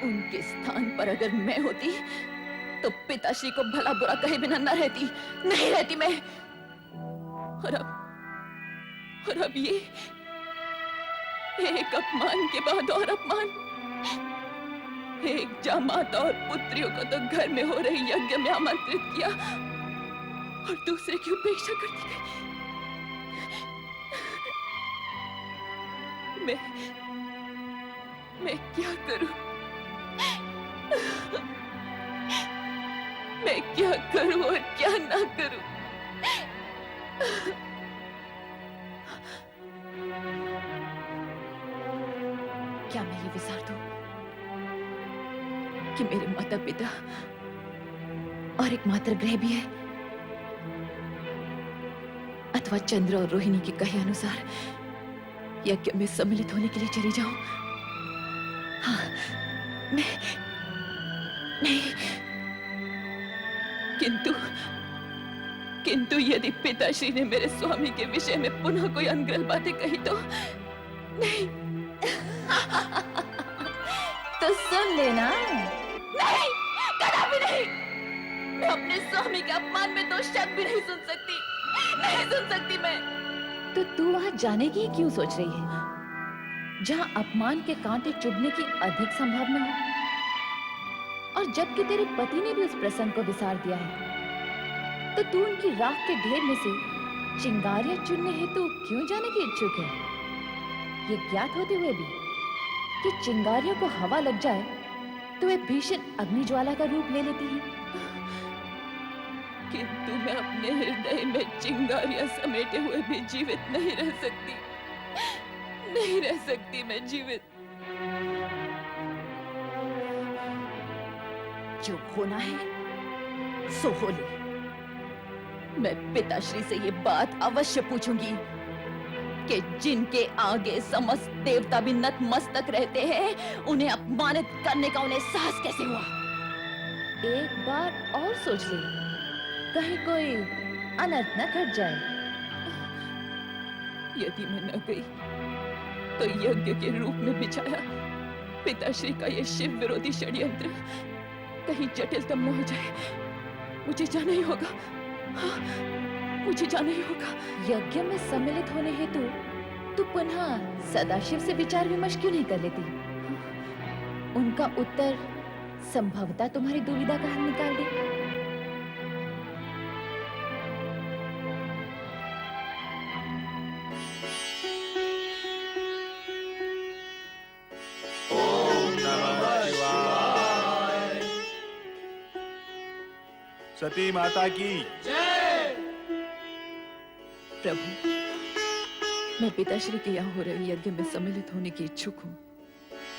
उनके स्थान पर अगर मैं होती तो पिताश्री को भला बुरा कहे बिना न रहती, नहीं रहती मैं। और अब ये एक अपमान के बाद और अपमान। एक जामाता और पुत्रियों को तो घर में हो रही यज्ञ में आमंत्रित किया और दूसरे की उपेक्षा कर दी गई। मैं क्या करूं? मैं क्या करूं और क्या ना करूं? क्या मैं ये विचार दूं कि मेरे माता पिता और एक मात्र ग्रह भी है, अथवा चंद्र और रोहिणी के कहे अनुसार यज्ञ में सम्मिलित होने के लिए चली जाऊं? हाँ, मैं नहीं, किंतु यदि पिताश्री ने मेरे स्वामी के विषय में पुनः कोई अनर्गल बातें कही तो नहीं। तो सुन लेना। नहीं, कदापि नहीं। मैं अपने स्वामी के अपमान में दो शब्द भी नहीं सुन सकती, नहीं सुन सकती मैं। तो तू वहां जाने की क्यों सोच रही है, जहां अपमान के कांटे चुभने की अधिक संभावना हो? और जबकि तेरे पति ने भी उस प्रसंग को विसार दिया है, तो तू उनकी राख के ढेर में से चिंगारियां चुनने हेतु क्यों जाने की इच्छुक है? ये ज्ञात होते हुए भी कि चिंगारियों को हवा लग जाए तो वे भीषण अग्निज्वाला का रूप ले लेती हैं। किंतु मैं अपने हृदय में चिंगारियां समेटे हुए भी जीवित नहीं रह सकती, नहीं रह सकती मैं जीवित। जो होना है सो हो ले। मैं पिताश्री से ये बात अवश्य पूछूंगी कि जिनके आगे समस्त देवता भी नतमस्तक रहते हैं, उन्हें अपमानित करने का उन्हें साहस कैसे हुआ? एक बार और सोच ले, कहीं कोई अनर्थ न घट जाए। यदि मैं न गई तो यज्ञ के रूप में बिछाया पिताश्री का ये शिव विरोधी षड्यंत्र कहीं जटिलतम न हो जाए। मुझे जाना ही होगा। हाँ, मुझे जाना ही होगा। यज्ञ में सम्मिलित होने हेतु तू पुनः सदाशिव से विचार विमर्श क्यों नहीं कर लेती? उनका उत्तर संभवतः तुम्हारी दुविधा का हल निकाल दे। सती माता की जय। प्रभु, मैं पिताश्री के यहाँ हो रही यज्ञ में सम्मिलित होने की इच्छुक हूँ।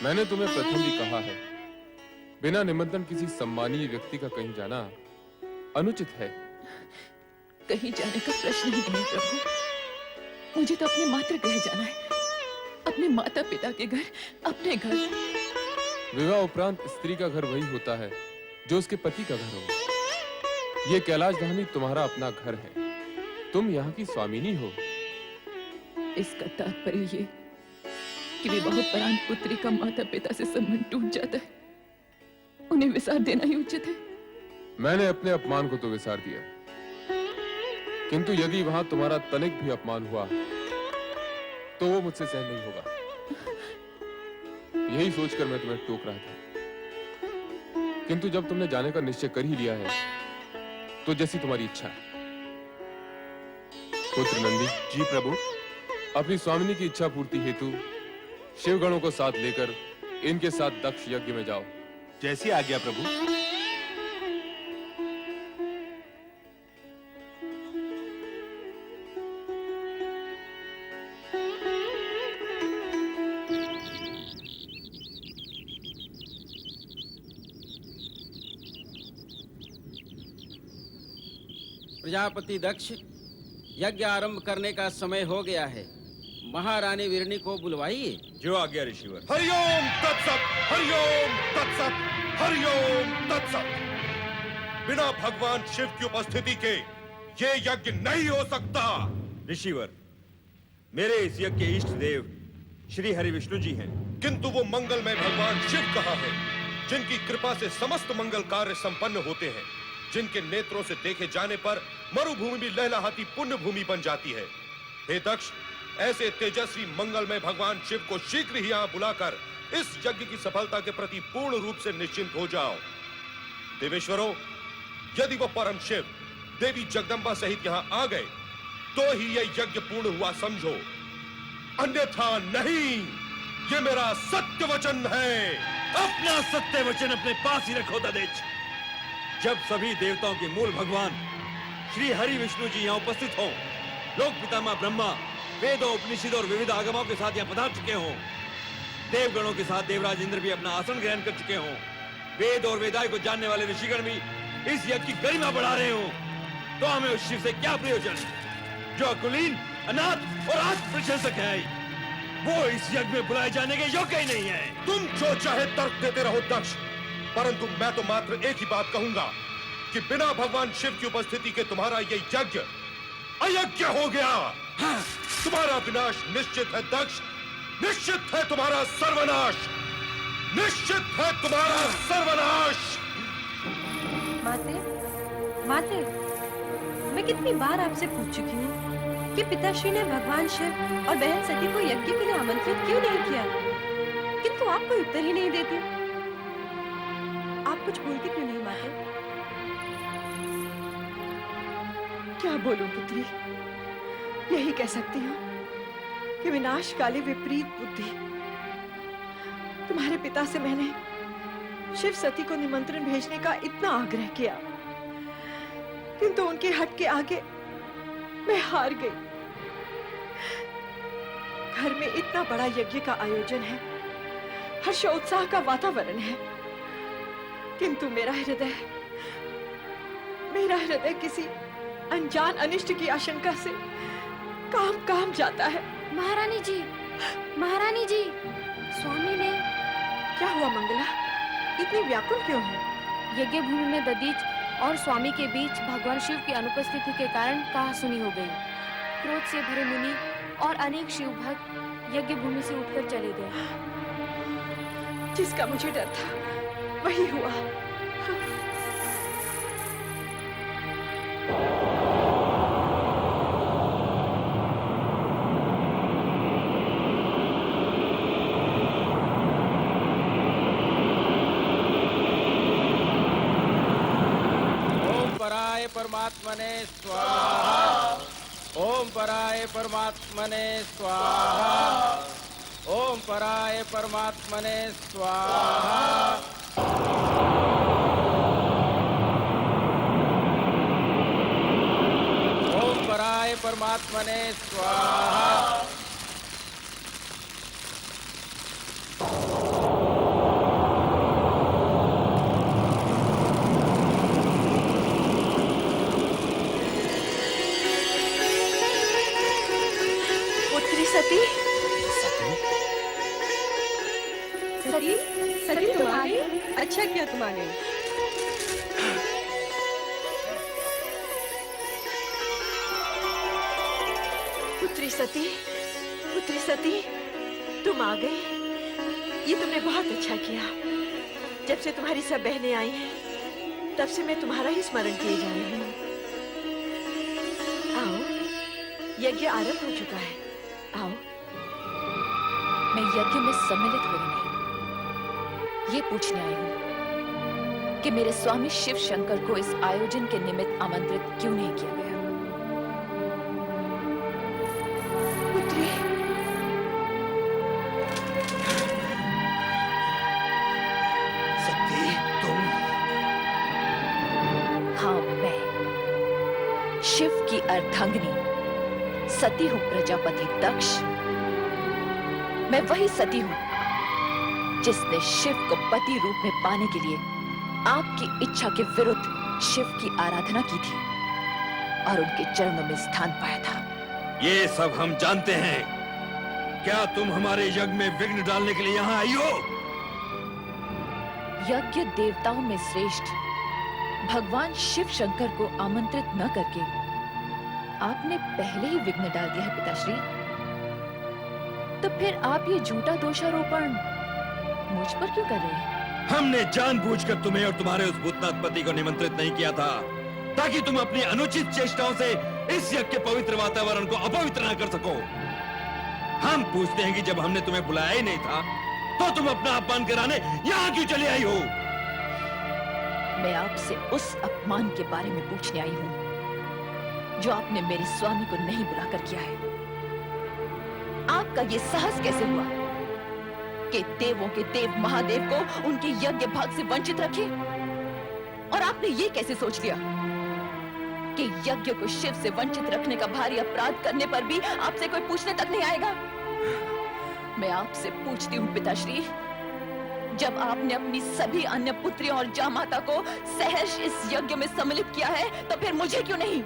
मैंने तुम्हें प्रथम भी कहा है, बिना निमंत्रण किसी सम्मानीय व्यक्ति का कहीं जाना अनुचित है। कहीं जाने का प्रश्न ही नहीं प्रभु। मुझे तो अपने मातृ गृह जाना है, अपने माता पिता के घर, अपने घर। विवाह उपरांत स्त्री का घर वही होता है जो उसके पति का घर हो। ये कैलाश धामी तुम्हारा अपना घर है, तुम यहाँ की स्वामिनी हो। इसका तात्पर्य ये कि विवाहोपरांत पुत्री का माता पिता से संबंध टूट जाता है, उन्हें विसार देना ही उचित है। मैंने अपने अपमान को तो विसार दिया, किंतु यदि वहां तुम्हारा तनिक भी अपमान हुआ तो वो मुझसे सहन नहीं होगा। यही सोचकर मैं तुम्हें टोक रहा था, किंतु जब तुमने जाने का निश्चय कर ही लिया है तो जैसी तुम्हारी इच्छा। पुत्र नंदी। जी प्रभु। अपनी स्वामिनी की इच्छा पूर्ति हेतु शिवगणों को साथ लेकर इनके साथ दक्ष यज्ञ में जाओ। जैसी आज्ञा प्रभु। प्रजापति दक्ष, यज्ञ आरंभ करने का समय हो गया है। महारानी वीरणी को बुलवाइए। जो आज्ञा ऋषिवर। हरिओम तत्सत, हरिओम तत्सत, हरिओम तत्सत। बिना भगवान शिव की उपस्थिति के ये यज्ञ नहीं हो सकता। ऋषिवर, मेरे इस यज्ञ के इष्ट देव श्री हरि विष्णु जी हैं, किंतु वो मंगलमय भगवान शिव कहाँ है? जिनकी कृपा से समस्त मंगल कार्य संपन्न होते हैं, जिनके नेत्रों से देखे जाने पर मरुभूमि भी लहलहाती पुण्य भूमि बन जाती है। हे दक्ष, ऐसे तेजस्वी मंगलमय भगवान शिव को शीघ्र ही यहाँ बुलाकर इस यज्ञ की सफलता के प्रति पूर्ण रूप से निश्चिंत हो जाओ। देवेश्वरों, यदि वो परम शिव देवी जगदम्बा सहित यहाँ आ गए तो ही यह यज्ञ पूर्ण हुआ समझो, अन्यथा नहीं। ये मेरा सत्य वचन है। अपना सत्य वचन अपने पास ही रखो ददेच। जब सभी देवताओं के मूल भगवान श्री हरि विष्णु जी यहाँ उपस्थित हों, लोक पितामह ब्रह्मा वेदों उपनिषद और विविध आगमों के साथ यहाँ पधार चुके हों, देवगणों के साथ देवराज इंद्र भी अपना आसन ग्रहण कर चुके हों, वेद और वेदाय को जानने वाले ऋषिगण भी इस यज्ञ की गरिमा बढ़ा रहे हों, तो हमें उस शिव से क्या प्रयोजन जो अकुलीन, अनाथ और आत्म प्रशंसक है? वो इस यज्ञ में बुलाए जाने के योग्य ही नहीं है। तुम जो चाहे तर्क देते रहो दक्ष, परंतु मैं तो मात्र एक ही बात कहूंगा कि बिना भगवान शिव की उपस्थिति के तुम्हारा ये यज्ञ अयज्ञ हो गया। तुम्हारा विनाश निश्चित है दक्ष, निश्चित है तुम्हारा सर्वनाश, निश्चित है तुम्हारा सर्वनाश। माते, माते, मैं कितनी बार आपसे पूछ चुकी हूँ कि पिताश्री ने भगवान शिव और बहन सती को यज्ञ के लिए आमंत्रित क्यों नहीं किया, किंतु आप कोई उत्तर ही नहीं देते। आप कुछ बोलती क्यों नहीं माते? क्या बोलूं पुत्री, यही कह सकती हूँ कि विनाशकाली विपरीत बुद्धि। तुम्हारे पिता से मैंने शिव सती को निमंत्रण भेजने का इतना आग्रह किया, किंतु उनके हट के आगे मैं हार गई। घर में इतना बड़ा यज्ञ का आयोजन है, हर्षोत्साह का वातावरण है, किंतु मेरा हृदय किसी अनजान अनिष्ट की आशंका से काम जाता है। महारानी जी, महारानी जी, स्वामी ने। क्या हुआ मंगला, इतनी व्याकुल क्यों हो? यज्ञ भूमि में ददीच और स्वामी के बीच भगवान शिव की अनुपस्थिति के कारण कहासुनी हो गई। क्रोध से भरे मुनि और अनेक शिव भक्त यज्ञ भूमि से उठकर चले गए। जिसका मुझे डर था वही हुआ। परमात्मने स्वाहा। ओम पराय परमात्मने स्वाहा। ओम पराय परमात्मने स्वाहा। ओम पराय परमात्मने स्वाहा। सती, सती, सती तुम आ गई? अच्छा किया तुम आ गई। पुत्री सती, तुम आ गई। ये तुमने बहुत अच्छा किया। जब से तुम्हारी सब बहनें आई हैं, तब से मैं तुम्हारा ही स्मरण किए जा रही हूँ। आओ, यज्ञ आरंभ हो चुका है। आओ। मैं यज्ञ में सम्मिलित हो नहीं, ये पूछने आई हूँ कि मेरे स्वामी शिव शंकर को इस आयोजन के निमित्त आमंत्रित क्यों नहीं किया गया? पुत्री, सती, तुम? हाँ, मैं शिव की अर्धांगिनी सती हूँ प्रजापति दक्ष। मैं वही सती हूँ जिसने शिव को पति रूप में पाने के लिए आपकी इच्छा के विरुद्ध शिव की आराधना की थी और उनके चरणों में स्थान पाया था। ये सब हम जानते हैं। क्या तुम हमारे यज्ञ में विघ्न डालने के लिए यहाँ आई हो? यज्ञ देवताओं में श्रेष्ठ भगवान शिव शंकर को आमंत्रित न करके आपने पहले ही विघ्न डाल दिया है पिताश्री। तो फिर आप ये झूठा दोषारोपण मुझ पर क्यों कर रहे हैं? हमने जानबूझकर तुम्हें और तुम्हारे उस भूतनाथ पति को निमंत्रित नहीं किया था ताकि तुम अपनी अनुचित चेष्टाओं से इस यज्ञ के पवित्र वातावरण को अपवित्र न कर सको। हम पूछते हैं कि जब हमने तुम्हें बुलाया ही नहीं था तो तुम अपना अपमान कराने यहाँ क्यों चली आई हो? मैं आपसे उस अपमान के बारे में पूछने आई हूँ जो आपने मेरे स्वामी को नहीं बुलाकर किया है। आपका ये साहस कैसे हुआ कि देवों के देव महादेव को उनके यज्ञ भाग से वंचित रखे? और आपने ये कैसे सोच लिया कि यज्ञ को शिव से वंचित रखने का भारी अपराध करने पर भी आपसे कोई पूछने तक नहीं आएगा? मैं आपसे पूछती हूँ पिताश्री, जब आपने अपनी सभी अन्य पुत्रियों और जामाता को सहर्ष इस यज्ञ में सम्मिलित किया है तो फिर मुझे क्यों नहीं?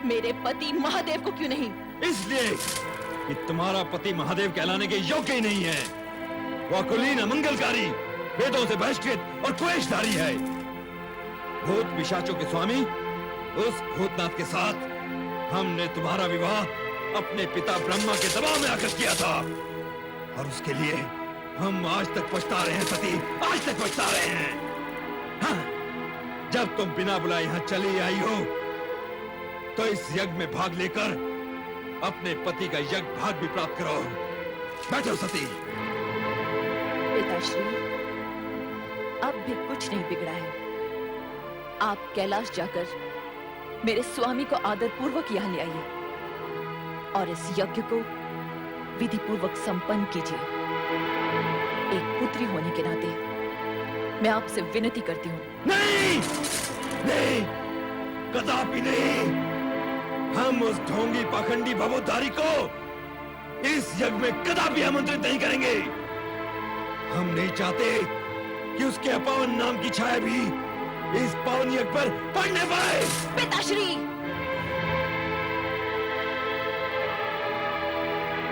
मेरे पति महादेव को क्यों नहीं? इसलिए कि तुम्हारा पति महादेव कहलाने के योग्य ही नहीं है। वह कुलीन अमंगलकारी, वेदों से बहिष्कृत और क्लेशधारी है। भूत पिशाचों के स्वामी उस भूतनाथ के साथ हमने तुम्हारा विवाह अपने पिता ब्रह्मा के दबाव में आकर किया था और उसके लिए हम आज तक पछता रहे हैं सती, आज तक पछता रहे हैं। हाँ, जब तुम बिना बुलाए यहाँ चली आई हो तो इस यज्ञ में भाग लेकर अपने पति का यज्ञ भाग भी प्राप्त करो। बैठो सती। पिताश्री, अब भी कुछ नहीं बिगड़ा है। आप कैलाश जाकर मेरे स्वामी को आदर पूर्वक यहाँ ले आइए और इस यज्ञ को विधि पूर्वक संपन्न कीजिए। एक पुत्री होने के नाते मैं आपसे विनती करती हूँ। नहीं, नहीं, कदापि नहीं। हम उस ढोंगी पाखंडी भवोद्धारी को इस यज्ञ में कदापि आमंत्रित नहीं करेंगे। हम नहीं चाहते कि उसके अपावन नाम की छाया भी इस पावन यज्ञ पर पड़ने पाए। पिताश्री,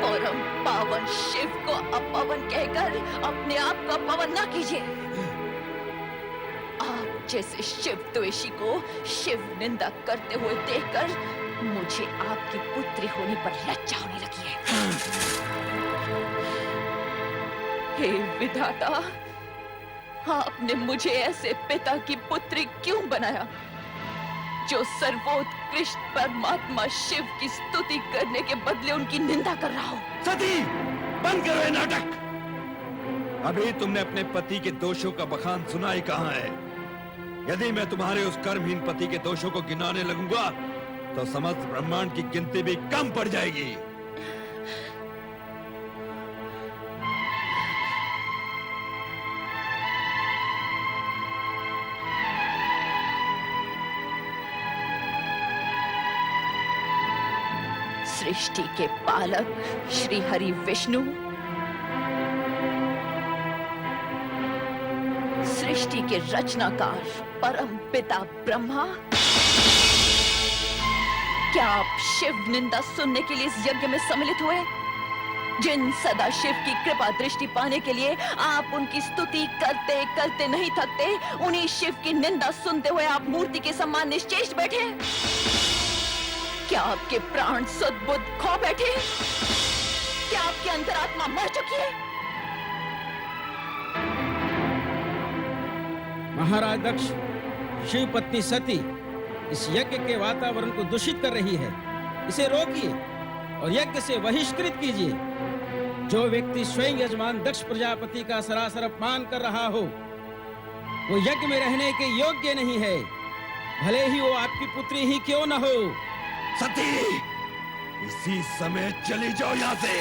परम पावन शिव को अपवन कहकर अपने आप को अपवन ना कीजिए। आप जैसे शिव द्वेषी को शिव निंदा करते हुए देखकर मुझे आपकी पुत्री होने पर लज्जा होने लगी है। हे विधाता, आपने मुझे ऐसे पिता की पुत्री क्यों बनाया जो सर्वोत्कृष्ट परमात्मा शिव की स्तुति करने के बदले उनकी निंदा कर रहा हो? सती, बंद करो ये नाटक। अभी तुमने अपने पति के दोषों का बखान सुना ही कहां है? यदि मैं तुम्हारे उस कर्महीन पति के दोषों को गिनाने लगूंगा तो समस्त ब्रह्मांड की गिनती भी कम पड़ जाएगी। सृष्टि के पालक श्री हरि विष्णु, सृष्टि के रचनाकार परम पिता ब्रह्मा, क्या आप शिव निंदा सुनने के लिए इस यज्ञ में सम्मिलित हुए? जिन सदा शिव की कृपा दृष्टि पाने के लिए आप उनकी स्तुति करते करते नहीं थकते, उन्हीं शिव की निंदा सुनते हुए आप मूर्ति के समान निश्चेष्ट बैठे? क्या आपके प्राण सुध बुद्ध खो बैठे? क्या आपकी अंतरात्मा मर चुकी है? महाराज दक्ष, शिव पत्नी सती इस यज्ञ के वातावरण को दूषित कर रही है। इसे रोकिए और यज्ञ से बहिष्कृत कीजिए। जो व्यक्ति स्वयं यजमान दक्ष प्रजापति का सरासर अपमान कर रहा हो वो यज्ञ में रहने के योग्य नहीं है, भले ही वो आपकी पुत्री ही क्यों न हो। सती, इसी समय चली जाओ यहाँ से।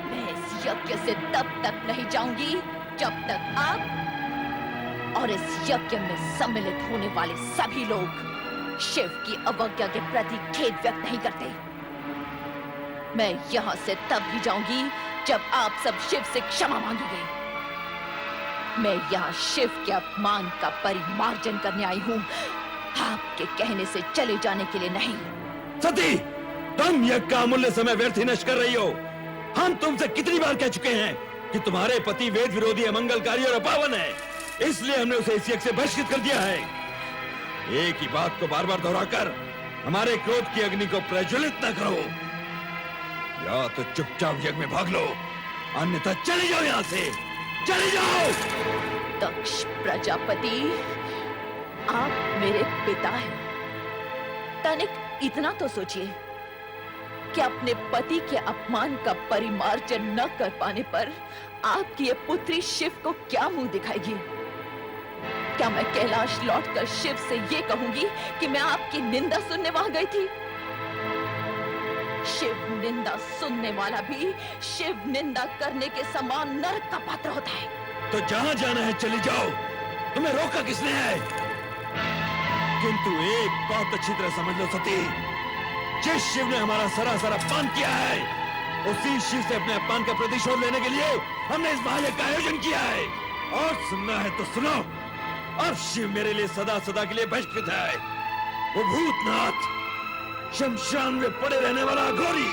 मैं इस यज्ञ से तब तक नहीं जाऊंगी जब तक आप और इस यज्ञ में सम्मिलित होने वाले सभी लोग शिव की अवज्ञा के प्रति खेद व्यक्त नहीं करते। मैं यहाँ से तब ही जाऊंगी जब आप सब शिव से क्षमा मांगेंगे। मैं यहाँ शिव के अपमान का परिमार्जन करने आई हूँ, आपके कहने से चले जाने के लिए नहीं। सती, तुम यज्ञ का अमूल्य समय व्यर्थ ही नष्ट कर रही हो। हम तुमसे कितनी बार कह चुके हैं कि तुम्हारे पति वेद विरोधी, अमंगलकारी और अपावन है, इसलिए हमने उसे इस यज्ञ से बहिष्कृत कर दिया है। एक ही बात को बार बार दोहराकर हमारे क्रोध की अग्नि को प्रज्वलित न करो। या तो चुपचाप यज्ञ में भाग लो, अन्यथा चले जाओ यहाँ से। चले जाओ। दक्ष प्रजापति, आप मेरे पिता हैं। तनिक इतना तो सोचिए कि अपने पति के अपमान का परिमार्जन न कर पाने पर आपकी ये पुत्री शिव को क्या मुंह दिखाएगी? क्या मैं कैलाश लौटकर शिव से ये कहूंगी कि मैं आपकी निंदा सुनने वहां गई थी? शिव निंदा सुनने वाला भी शिव निंदा करने के समान नरक का पात्र होता है। तो जहां जाना है चली जाओ, तुम्हें रोका किसने है? किंतु एक बात अच्छी तरह समझ लो सती, जिस शिव ने हमारा सरासर अपमान किया है, उसी शिव से अपने अपमान का प्रतिशोध लेने के लिए हमने इस महायज्ञ का आयोजन किया है। और सुनना है तो सुनो, अब शिव मेरे लिए सदा सदा के लिए बहिष्कृत है। वो भूतनाथ, शमशान में पड़े रहने वाला अघोरी,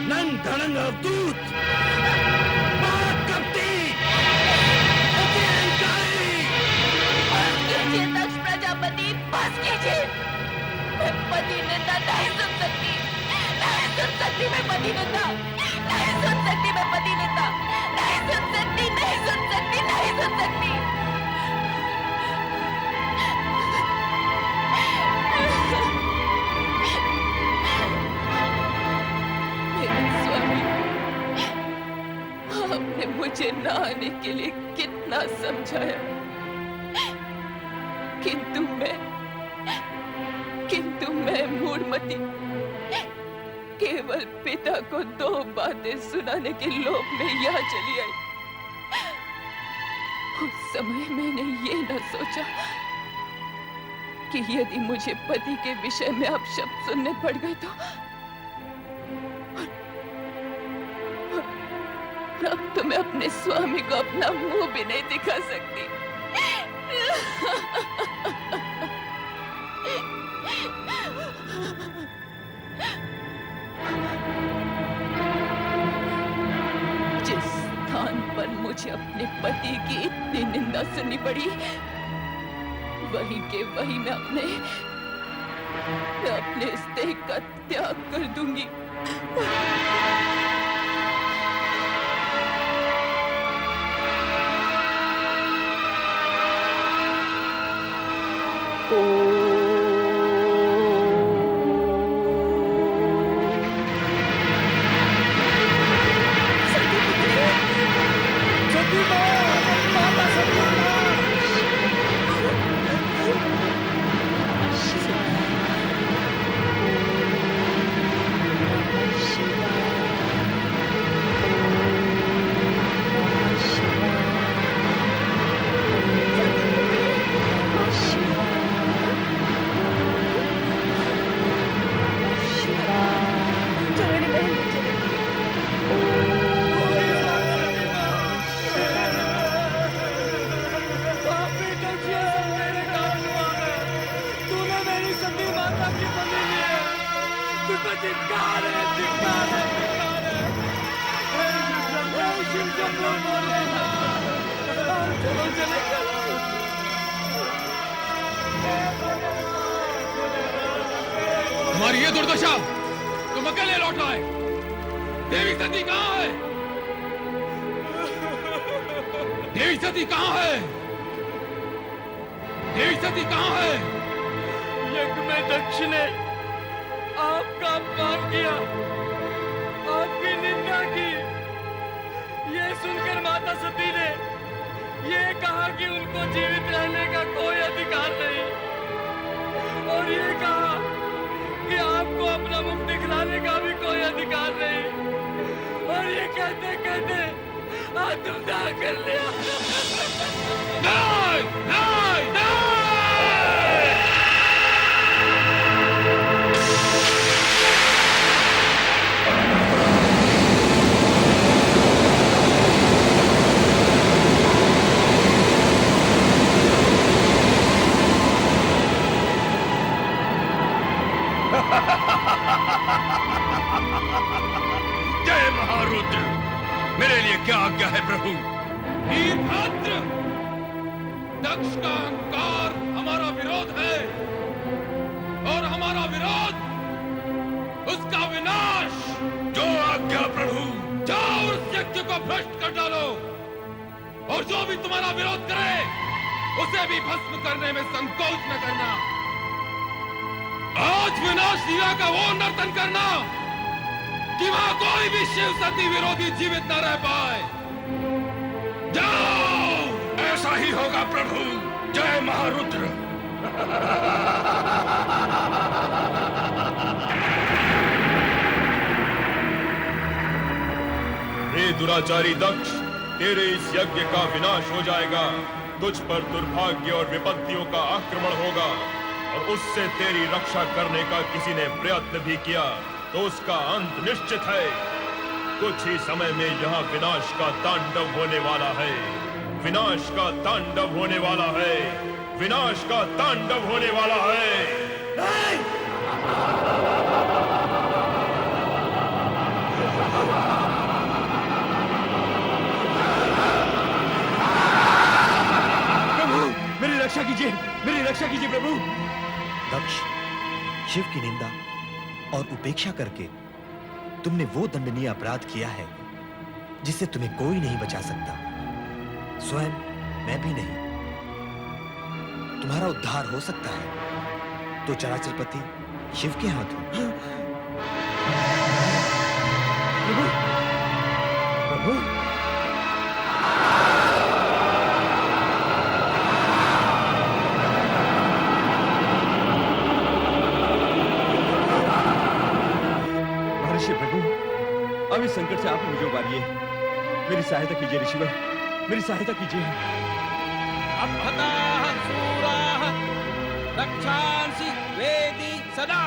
नंग धड़ंग अवधूत, महाकपटी, अति अहंकारी। बस कीजिए दक्ष प्रजापति, बस कीजिए। मैं पति निंदा नहीं सुन सकती, नहीं सुन सकती मैं पति निंदा, नहीं सुन सकती मैं पति निंदा, नहीं सुन सकती, नहीं सुन सकती, नहीं सुन सकती। मेरे स्वामी, आपने मुझे न आने के लिए कितना समझाया, किंतु मैं मूढ़मती केवल पिता को 2 बातें सुनाने के लोभ में यहाँ चली आई। उस समय मैंने ये न सोचा कि यदि मुझे पति के विषय में अपशब्द सुनने पड़ गए तो अब तो मैं अपने स्वामी को अपना मुंह भी नहीं दिखा सकती। जिस स्थान पर मुझे अपने पति की इतनी निंदा सुननी पड़ी, वहीं के वहीं मैं अपने इस देह का त्याग कर दूंगी। तुम्हारी ये दुर्दशा, तुम अकेले लौट आए। देवी सती कहाँ है? देवी सती कहाँ है? देवी सती कहाँ है? यज्ञ में दक्ष ने आपका अपमान किया, आपकी निंदा की। ये सुनकर माता सती ने ये कहा कि उनको जीवित रहने का कोई अधिकार नहीं, और ये कहा कि आपको अपना मुख दिखलाने का भी कोई अधिकार नहीं। और ये कहते कहते आत्मदाह कर लिया। नहीं, नहीं, नहीं! जय महारुद्र, मेरे लिए क्या आज्ञा है प्रभु? वीरभद्र, दक्ष का अहंकार हमारा विरोध है, और हमारा विरोध उसका विनाश। जो आज्ञा प्रभु। जाओ उस यज्ञ को भ्रष्ट कर डालो। और जो भी तुम्हारा विरोध करे उसे भी भस्म करने में संकोच न करना। आज विनाश लीला का वो नर्तन करना कि वहां कोई भी शिव सती विरोधी जीवित न रह पाए। जाओ। ऐसा ही होगा प्रभु। जय महारुद्र। हे दुराचारी दक्ष, तेरे इस यज्ञ का विनाश हो जाएगा। तुझ पर दुर्भाग्य और विपत्तियों का आक्रमण होगा, और उससे तेरी रक्षा करने का किसी ने प्रयत्न भी किया तो उसका अंत निश्चित है। कुछ ही समय में यहाँ विनाश का तांडव होने वाला है। विनाश का तांडव होने वाला है। विनाश का तांडव होने वाला है। मेरी रक्षा कीजिए, मेरी रक्षा कीजिए प्रभु। दक्ष, शिव की निंदा और उपेक्षा करके तुमने वो दंडनीय अपराध किया है जिससे तुम्हें कोई नहीं बचा सकता, स्वयं मैं भी नहीं। तुम्हारा उद्धार हो सकता है तो चराचरपति शिव के हाथ हो। प्रभु, प्रभु, अब इस संकट से आप मुझे उबारिए। मेरी सहायता कीजिए ऋषिवर, मेरी सहायता कीजिए। अपहताः शूराः रक्षांसि वेदी सदा।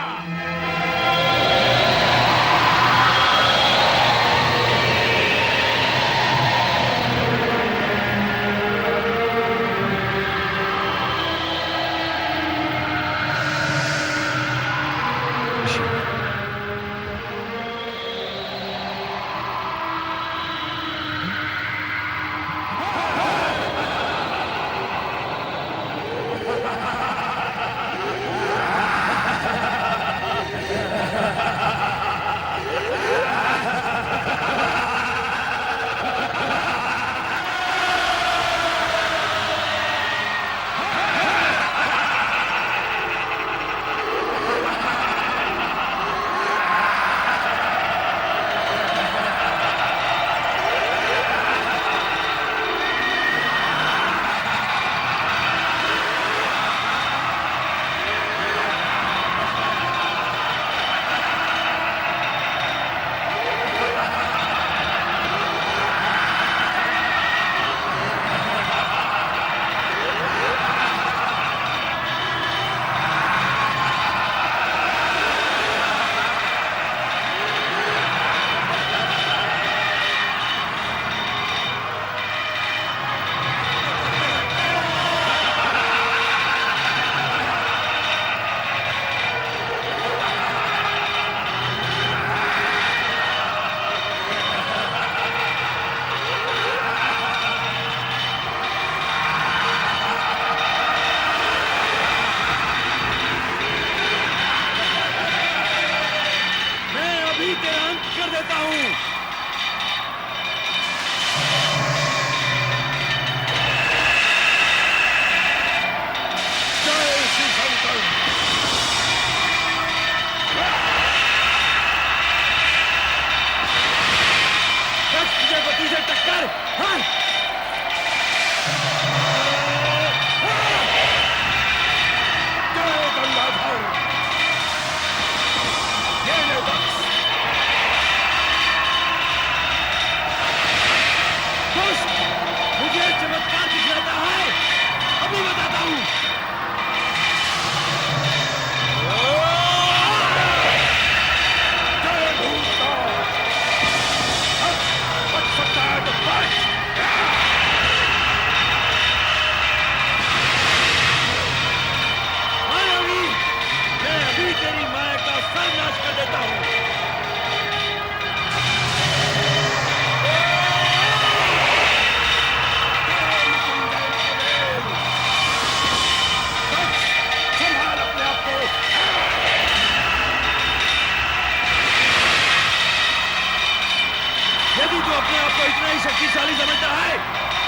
यदि तू अपने आप को इतना ही शक्तिशाली समझता है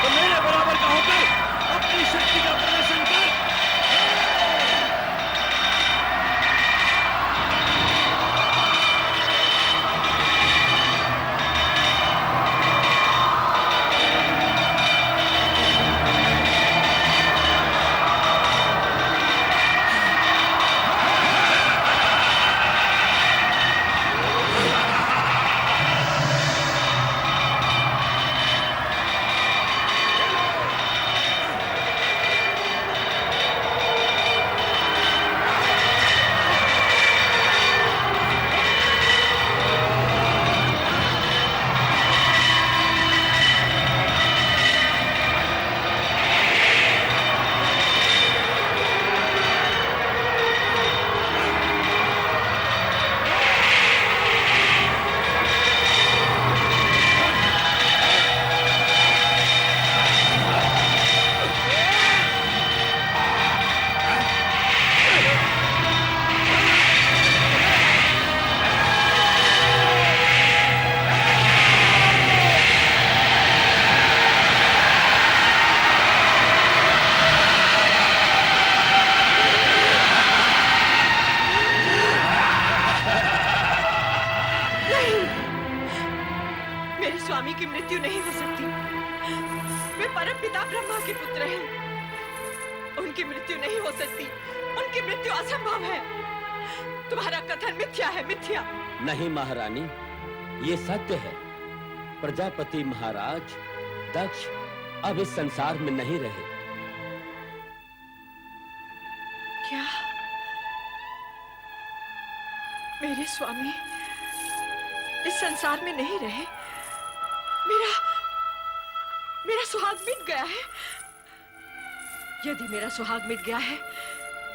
तो मेरे बराबर का होकर अपनी शक्ति का प्रदर्शन कर। मेरे स्वामी की मृत्यु नहीं हो सकती। वे परम पिता ब्रह्मा के पुत्र हैं। उनकी मृत्यु नहीं हो सकती। उनकी मृत्यु असंभव है। तुम्हारा कथन मिथ्या है, मिथ्या। नहीं महारानी, ये सत्य है। प्रजापति महाराज दक्ष अब इस संसार में नहीं रहे। क्या मेरे स्वामी इस संसार में नहीं रहे? मेरा सुहाग मिट गया है। यदि मेरा सुहाग मिट गया है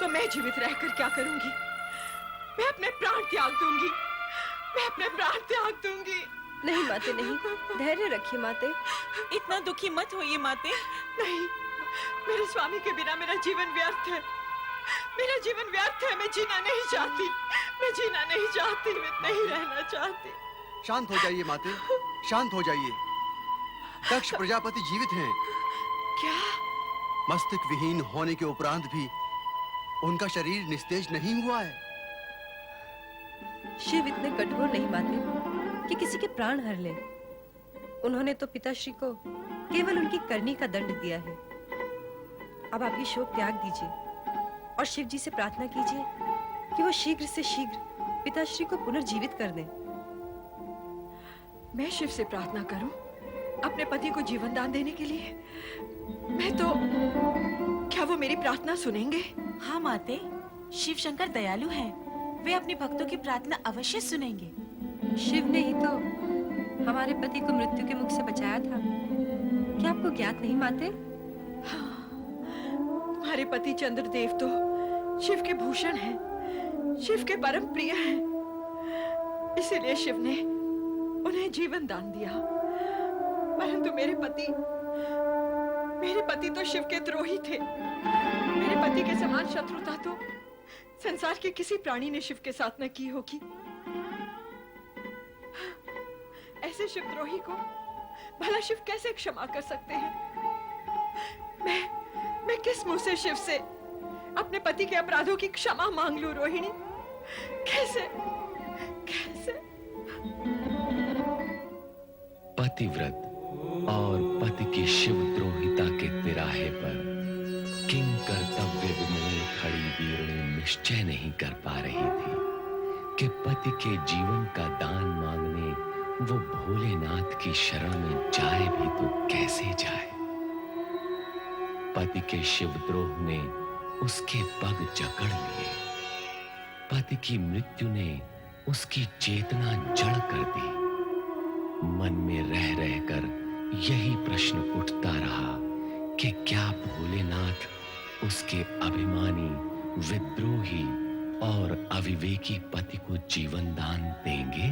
तो मैं जीवित रहकर क्या करूंगी? मैं अपने प्राण त्याग दूंगी। मैं अपने प्राण त्याग दूंगी। नहीं माते, नहीं, धैर्य रखिए माते। इतना दुखी मत होइए माते। नहीं, मेरे स्वामी के बिना मेरा जीवन व्यर्थ है। मेरा जीवन व्यर्थ है। मैं जीना नहीं चाहती। मैं जीना नहीं चाहती। मैं नहीं रहना चाहती। शांत हो जाइए माते, शांत हो जाइए। दक्ष प्रजापति जीवित हैं। क्या? मस्तक विहीन होने के उपरांत भी उनका शरीर निस्तेज नहीं हुआ है। शिव इतने कठोर नहीं माते कि किसी के प्राण हर ले। उन्होंने तो पिताश्री को केवल उनकी करनी का दंड दिया है। अब आप ये शोक त्याग दीजिए और शिव जी से प्रार्थना कीजिए कि वो शीघ्र से शीघ्र पिताश्री को पुनर्जीवित कर दें। मैं शिव से प्रार्थना करूं अपने पति को जीवन दान देने के लिए? मैं तो, क्या वो मेरी प्रार्थना सुनेंगे? हाँ माते, शिव शंकर दयालु हैं। वे अपने भक्तों की प्रार्थना अवश्य सुनेंगे। शिव ने ही तो हमारे पति को मृत्यु के मुख से बचाया था। क्या आपको ज्ञात नहीं माते? हाँ, तुम्हारे पति चंद्रदेव तो शिव के भूषण हैं, शिव के परम प्रिय हैं। इसीलिए शिव ने उन्हें जीवन दान दिया। परंतु मेरे पति तो शिव के द्रोही थे। मेरे पति के समान शत्रुता तो संसार के किसी प्राणी ने शिव के साथ न की होगी। ऐसे शिवद्रोही को भला शिव कैसे क्षमा कर सकते हैं? मैं किस मुंह से शिव से अपने पति के अपराधों की क्षमा मांग लूं रोहिणी? कैसे? पतिव्रत और पति की शिवद्रोहिता के तिराहे पर किंग कर्तव्य विमूढ़ खड़ी वीरणी निश्चय नहीं कर पा रही थी कि पति के जीवन का दान मांगने वो भोलेनाथ की शरण में जाए भी तो कैसे जाए। पति के शिवद्रोह ने उसके पग जकड़ लिए। पति की मृत्यु ने उसकी चेतना जड़ कर दी। मन में रह रहकर यही प्रश्न उठता रहा कि क्या भोलेनाथ उसके अभिमानी, विद्रोही और अविवेकी पति को जीवन दान देंगे?